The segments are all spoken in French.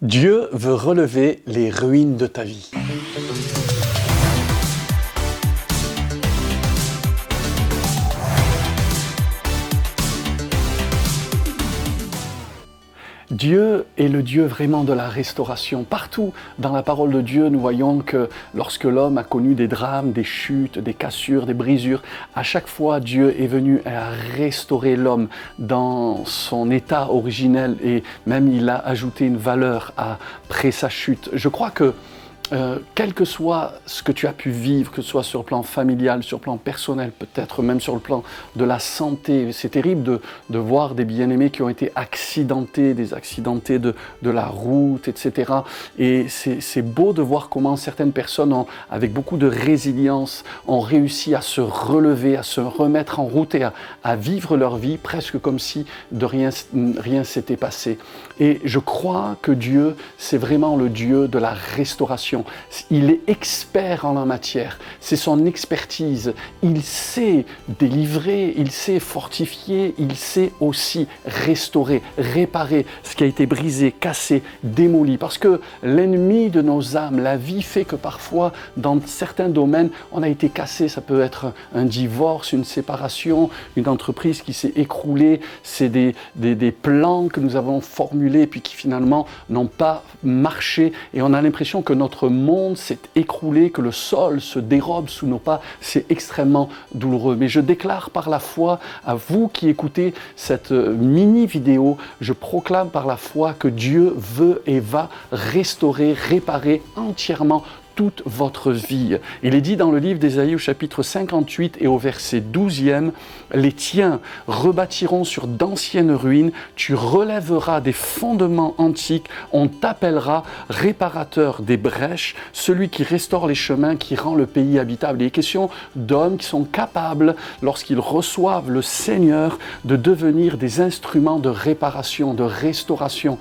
Dieu veut relever les ruines de ta vie. Dieu est le Dieu vraiment de la restauration. Partout dans la parole de Dieu, nous voyons que lorsque l'homme a connu des drames, des chutes, des cassures, des brisures, à chaque fois Dieu est venu à restaurer l'homme dans son état originel et même il a ajouté une valeur après sa chute. Je crois que quel que soit ce que tu as pu vivre, que ce soit sur le plan familial, sur le plan personnel, peut-être même sur le plan de la santé, c'est terrible de voir des bien-aimés qui ont été accidentés, des accidentés de la route, etc. Et c'est beau de voir comment certaines personnes, avec beaucoup de résilience, ont réussi à se relever, à se remettre en route et à vivre leur vie presque comme si de rien s'était passé. Et je crois que Dieu, c'est vraiment le Dieu de la restauration. Il est expert en la matière, c'est son expertise. Il sait délivrer, il sait fortifier, il sait aussi restaurer, réparer ce qui a été brisé, cassé, démoli. Parce que l'ennemi de nos âmes, la vie, fait que parfois, dans certains domaines, on a été cassé. Ça peut être un divorce, une séparation, une entreprise qui s'est écroulée. C'est des plans que nous avons formulés puis qui finalement n'ont pas marché. Et on a l'impression que notre monde s'est écroulé, que le sol se dérobe sous nos pas. C'est extrêmement douloureux. Mais je déclare par la foi à vous qui écoutez cette mini vidéo, je proclame par la foi que Dieu veut et va restaurer, réparer entièrement toute votre vie. Il est dit dans le livre d'Ésaïe au chapitre 58 et au verset 12e, « Les tiens rebâtiront sur d'anciennes ruines, tu relèveras des fondements antiques, on t'appellera réparateur des brèches, celui qui restaure les chemins, qui rend le pays habitable. » Il est question d'hommes qui sont capables, lorsqu'ils reçoivent le Seigneur, de devenir des instruments de réparation, de restauration.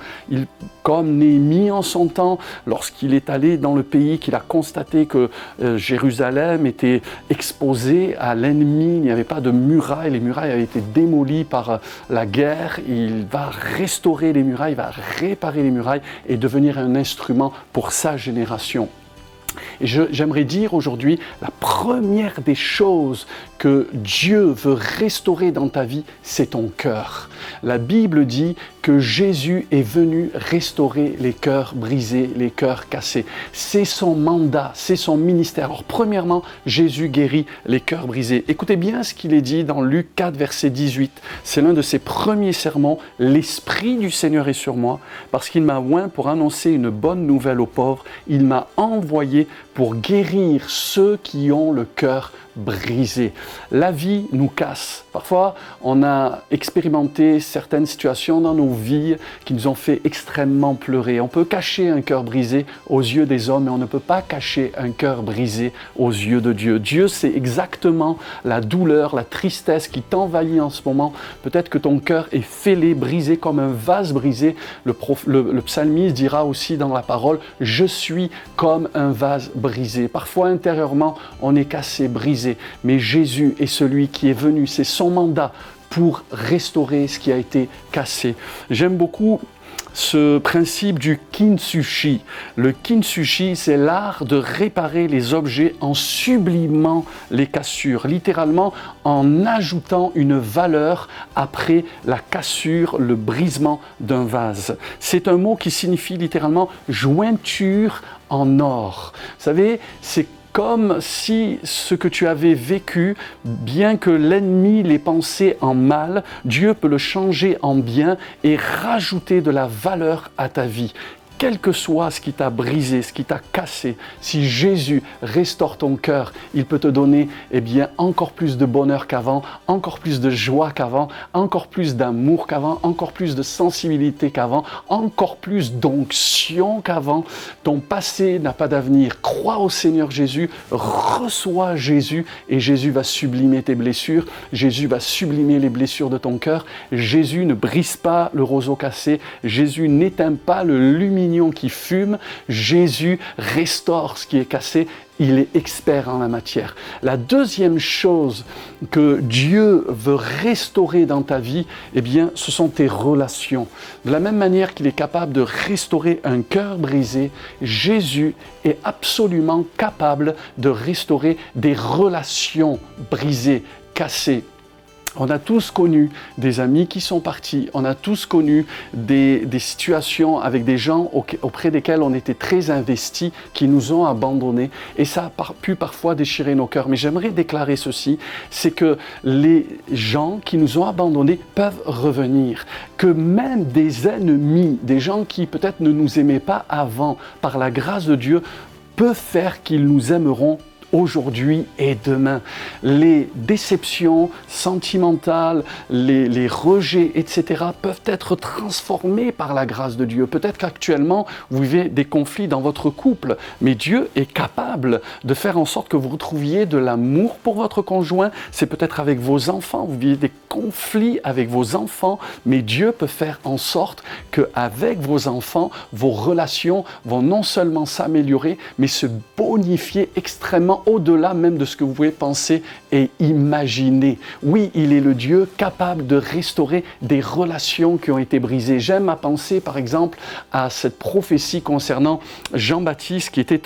Comme Néhémie en son temps, lorsqu'il est allé dans le pays, qu'il a constaté que Jérusalem était exposée à l'ennemi, il n'y avait pas de murailles, les murailles avaient été démolies par la guerre, il va restaurer les murailles, il va réparer les murailles et devenir un instrument pour sa génération. Et j'aimerais dire aujourd'hui, la première des choses que Dieu veut restaurer dans ta vie, c'est ton cœur. La Bible dit que Jésus est venu restaurer les cœurs brisés, les cœurs cassés. C'est son mandat, c'est son ministère. Alors premièrement, Jésus guérit les cœurs brisés. Écoutez bien ce qu'il est dit dans Luc 4, verset 18. C'est l'un de ses premiers sermons. « L'Esprit du Seigneur est sur moi, parce qu'il m'a oint pour annoncer une bonne nouvelle aux pauvres. Il m'a envoyé pour guérir ceux qui ont le cœur brisé. » La vie nous casse. Parfois, on a expérimenté certaines situations dans nos vies qui nous ont fait extrêmement pleurer. On peut cacher un cœur brisé aux yeux des hommes, mais on ne peut pas cacher un cœur brisé aux yeux de Dieu. Dieu sait exactement la douleur, la tristesse qui t'envahit en ce moment. Peut-être que ton cœur est fêlé, brisé comme un vase brisé. Le psalmiste dira aussi dans la parole « Je suis comme un vase brisé ». Parfois, intérieurement, on est cassé, brisé. Mais Jésus est celui qui est venu, c'est son mandat pour restaurer ce qui a été cassé. J'aime beaucoup ce principe du kintsugi. Le kintsugi, c'est l'art de réparer les objets en sublimant les cassures, littéralement en ajoutant une valeur après la cassure, le brisement d'un vase. C'est un mot qui signifie littéralement jointure en or. Vous savez, c'est comme si ce que tu avais vécu, bien que l'ennemi l'ait pensé en mal, Dieu peut le changer en bien et rajouter de la valeur à ta vie. Quel que soit ce qui t'a brisé, ce qui t'a cassé, si Jésus restaure ton cœur, il peut te donner encore plus de bonheur qu'avant, encore plus de joie qu'avant, encore plus d'amour qu'avant, encore plus de sensibilité qu'avant, encore plus d'onction qu'avant. Ton passé n'a pas d'avenir. Crois au Seigneur Jésus, reçois Jésus et Jésus va sublimer tes blessures. Jésus va sublimer les blessures de ton cœur. Jésus ne brise pas le roseau cassé. Jésus n'éteint pas le lumineux champignons qui fument, Jésus restaure ce qui est cassé. Il est expert en la matière. La deuxième chose que Dieu veut restaurer dans ta vie, eh bien, ce sont tes relations. De la même manière qu'il est capable de restaurer un cœur brisé, Jésus est absolument capable de restaurer des relations brisées, cassées. On a tous connu des amis qui sont partis, on a tous connu des situations avec des gens auprès desquels on était très investis, qui nous ont abandonnés, et ça a pu parfois déchirer nos cœurs. Mais j'aimerais déclarer ceci, c'est que les gens qui nous ont abandonnés peuvent revenir, que même des ennemis, des gens qui peut-être ne nous aimaient pas avant, par la grâce de Dieu, peuvent faire qu'ils nous aimeront aujourd'hui et demain. Les déceptions sentimentales, les rejets, etc. peuvent être transformés par la grâce de Dieu. Peut-être qu'actuellement, vous vivez des conflits dans votre couple, mais Dieu est capable de faire en sorte que vous retrouviez de l'amour pour votre conjoint. C'est peut-être avec vos enfants, vous vivez des conflits avec vos enfants, mais Dieu peut faire en sorte qu'avec vos enfants, vos relations vont non seulement s'améliorer, mais se bonifier extrêmement au-delà même de ce que vous pouvez penser et imaginer. Oui, il est le Dieu capable de restaurer des relations qui ont été brisées. J'aime à penser, par exemple, à cette prophétie concernant Jean-Baptiste, qui était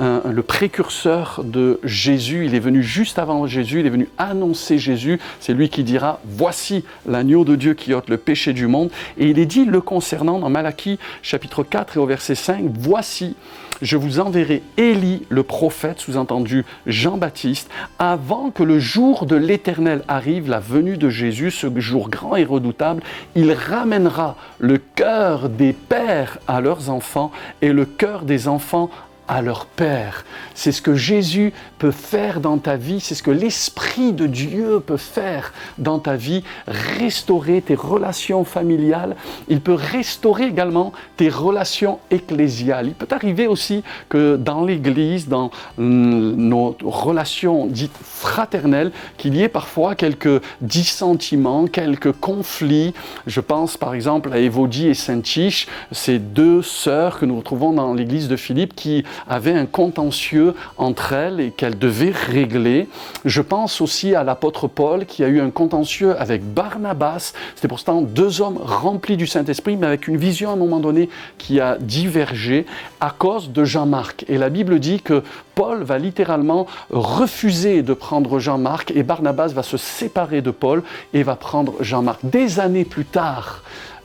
le précurseur de Jésus. Il est venu juste avant Jésus, il est venu annoncer Jésus. C'est lui qui dira « Voici l'agneau de Dieu qui ôte le péché du monde ». Et il est dit le concernant dans Malachie, chapitre 4 et au verset 5, « Voici, je vous enverrai Élie, le prophète, sous-entendu Jean-Baptiste, avant que le jour de l'Éternel arrive, la venue de Jésus, ce jour grand et redoutable, il ramènera le cœur des pères à leurs enfants et le cœur des enfants à leur Père. » C'est ce que Jésus peut faire dans ta vie, c'est ce que l'Esprit de Dieu peut faire dans ta vie, restaurer tes relations familiales. Il peut restaurer également tes relations ecclésiales. Il peut arriver aussi que dans l'Église, dans nos relations dites fraternelles, qu'il y ait parfois quelques dissentiments, quelques conflits. Je pense par exemple à Évodie et Saint-Tiche, ces deux sœurs que nous retrouvons dans l'Église de Philippe qui avaient un contentieux entre elles et qu'elles devaient régler. Je pense aussi à l'apôtre Paul qui a eu un contentieux avec Barnabas. C'était pourtant deux hommes remplis du Saint-Esprit, mais avec une vision à un moment donné qui a divergé à cause de Jean-Marc. Et la Bible dit que Paul va littéralement refuser de prendre Jean-Marc et Barnabas va se séparer de Paul et va prendre Jean-Marc. Des années plus tard,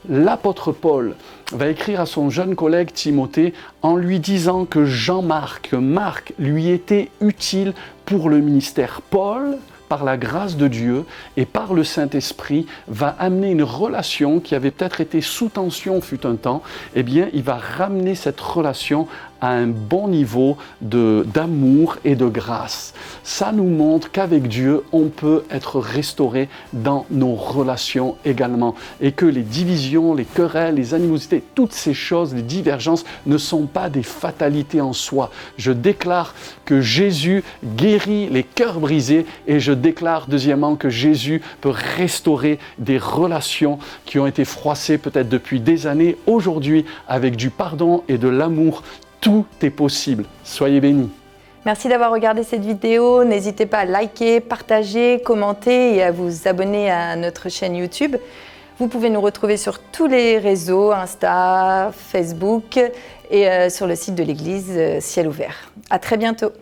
l'apôtre Paul va écrire à son jeune collègue Timothée en lui disant que Jean-Marc, que Marc lui était utile pour le ministère. Paul, par la grâce de Dieu et par le Saint-Esprit, va amener une relation qui avait peut-être été sous tension fut un temps, eh bien, il va ramener cette relation à un bon niveau d'amour et de grâce. Ça nous montre qu'avec Dieu, on peut être restauré dans nos relations également. Et que les divisions, les querelles, les animosités, toutes ces choses, les divergences ne sont pas des fatalités en soi. Je déclare que Jésus guérit les cœurs brisés et je déclare deuxièmement que Jésus peut restaurer des relations qui ont été froissées peut-être depuis des années. Aujourd'hui, avec du pardon et de l'amour, tout est possible. Soyez bénis. Merci d'avoir regardé cette vidéo. N'hésitez pas à liker, partager, commenter et à vous abonner à notre chaîne YouTube. Vous pouvez nous retrouver sur tous les réseaux, Insta, Facebook et sur le site de l'église Ciel Ouvert. À très bientôt.